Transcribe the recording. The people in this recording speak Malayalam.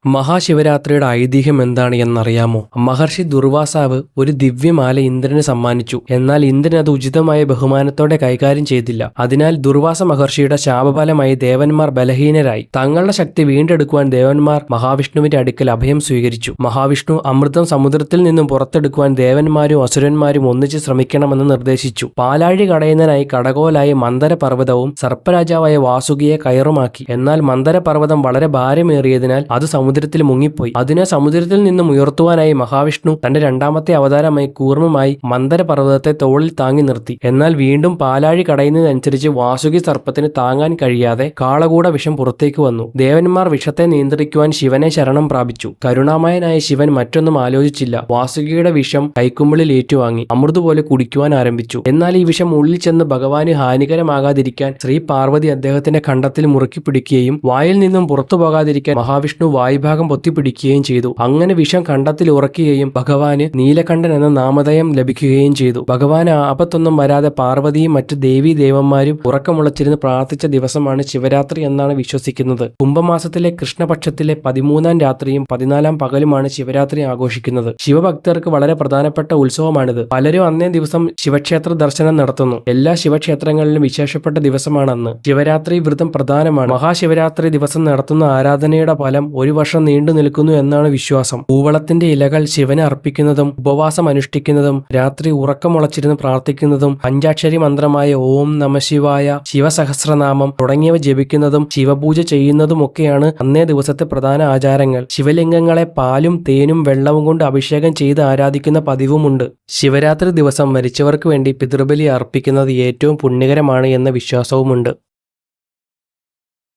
മഹാശിവരാത്രിയുടെ ഐതിഹ്യം എന്താണ് എന്നറിയാമോ? മഹർഷി ദുർവാസാവ് ഒരു ദിവ്യമാല ഇന്ദ്രന് സമ്മാനിച്ചു. എന്നാൽ ഇന്ദ്രൻ അത് ഉചിതമായ ബഹുമാനത്തോടെ കൈകാര്യം ചെയ്തില്ല. അതിനാൽ ദുർവാസ മഹർഷിയുടെ ശാപഫലമായി ദേവന്മാർ ബലഹീനരായി. തങ്ങളുടെ ശക്തി വീണ്ടെടുക്കുവാൻ ദേവന്മാർ മഹാവിഷ്ണുവിന്റെ അടുക്കൽ അഭയം സ്വീകരിച്ചു. മഹാവിഷ്ണു അമൃതം സമുദ്രത്തിൽ നിന്നും പുറത്തെടുക്കുവാൻ ദേവന്മാരും അസുരന്മാരും ഒന്നിച്ച് ശ്രമിക്കണമെന്ന് നിർദ്ദേശിച്ചു. പാലാഴി കടയുന്നതിനായി കടകോലായ മന്ദരപർവ്വതവും സർപ്പരാജാവായ വാസുകിയെ കയറുമാക്കി. എന്നാൽ മന്ദരപർവ്വതം വളരെ ഭാരമേറിയതിനാൽ അത് സമുദ്രത്തിൽ മുങ്ങിപ്പോയി. അതിനെ സമുദ്രത്തിൽ നിന്നും ഉയർത്തുവാനായി മഹാവിഷ്ണു തന്റെ രണ്ടാമത്തെ അവതാരമായി കൂർമ്മമായി മന്ദരപർവ്വതത്തെ തോളിൽ താങ്ങി നിർത്തി. എന്നാൽ വീണ്ടും പാലാഴി കടയുന്നതനുസരിച്ച് വാസുകി സർപ്പത്തിന് താങ്ങാൻ കഴിയാതെ കാളകൂട വിഷം പുറത്തേക്ക് വന്നു. ദേവന്മാർ വിഷത്തെ നിയന്ത്രിക്കുവാൻ ശിവനെ ശരണം പ്രാപിച്ചു. കരുണാമയനായ ശിവൻ മറ്റൊന്നും ആലോചിച്ചില്ല. വാസുകിയുടെ വിഷം കൈക്കുമ്പിളിൽ ഏറ്റുവാങ്ങി അമൃതുപോലെ കുടിക്കുവാൻ ആരംഭിച്ചു. എന്നാൽ ഈ വിഷം ഉള്ളിൽ ചെന്ന് ഭഗവാന് ഹാനികരമാകാതിരിക്കാൻ ശ്രീ പാർവതി അദ്ദേഹത്തിന്റെ ഖണ്ഡത്തിൽ മുറുക്കി പിടിക്കുകയും വായിൽ നിന്നും പുറത്തു പോകാതിരിക്കാൻ മഹാവിഷ്ണു വായുഭാഗം പൊത്തിപ്പിടിക്കുകയും ചെയ്തു. അങ്ങനെ വിഷം കണ്ടത്തിൽ ഉറക്കുകയും ഭഗവാന് നീലകണ്ഠൻ എന്ന നാമധേയം ലഭിക്കുകയും ചെയ്തു. ഭഗവാന് ആപത്തൊന്നും വരാതെ പാർവതിയും മറ്റ് ദേവീ ദേവന്മാരും ഉറക്കമുളച്ചിരുന്ന് പ്രാർത്ഥിച്ച ദിവസമാണ് ശിവരാത്രി എന്നാണ് വിശ്വസിക്കുന്നത്. കുംഭമാസത്തിലെ കൃഷ്ണപക്ഷത്തിലെ 13-ാം രാത്രിയും 14-ാം പകലുമാണ് ശിവരാത്രി ആഘോഷിക്കുന്നത്. ശിവഭക്തർക്ക് വളരെ പ്രധാനപ്പെട്ട ഉത്സവമാണിത്. പലരും അന്നേ ദിവസം ശിവക്ഷേത്ര ദർശനം നടത്തുന്നു. എല്ലാ ശിവക്ഷേത്രങ്ങളിലും വിശേഷപ്പെട്ട ദിവസമാണ് അന്ന്. ശിവരാത്രി വ്രതം പ്രധാനമാണ്. മഹാശിവരാത്രി ദിവസം നടത്തുന്ന ആരാധനയുടെ ഫലം ഒരു വർഷം നീണ്ടു നിൽക്കുന്നു എന്നാണ് വിശ്വാസം. കൂവളത്തിന്റെ ഇലകൾ ശിവന് അർപ്പിക്കുന്നതും ഉപവാസം അനുഷ്ഠിക്കുന്നതും രാത്രി ഉറക്കമുളച്ചിരുന്ന് പ്രാർത്ഥിക്കുന്നതും പഞ്ചാക്ഷരി മന്ത്രമായ ഓം നമഃശിവായ, ശിവസഹസ്രനാമം തുടങ്ങിയവ ജപിക്കുന്നതും ശിവപൂജ ചെയ്യുന്നതുമൊക്കെയാണ് അന്നേ ദിവസത്തെ പ്രധാന ആചാരങ്ങൾ. ശിവലിംഗങ്ങളെ പാലും തേനും വെള്ളവും കൊണ്ട് അഭിഷേകം ചെയ്ത് ആരാധിക്കുന്ന പതിവുമുണ്ട്. ശിവരാത്രി ദിവസം മരിച്ചവർക്ക് വേണ്ടി പിതൃബലി അർപ്പിക്കുന്നത് ഏറ്റവും പുണ്യകരമാണ് എന്ന വിശ്വാസവുമുണ്ട്.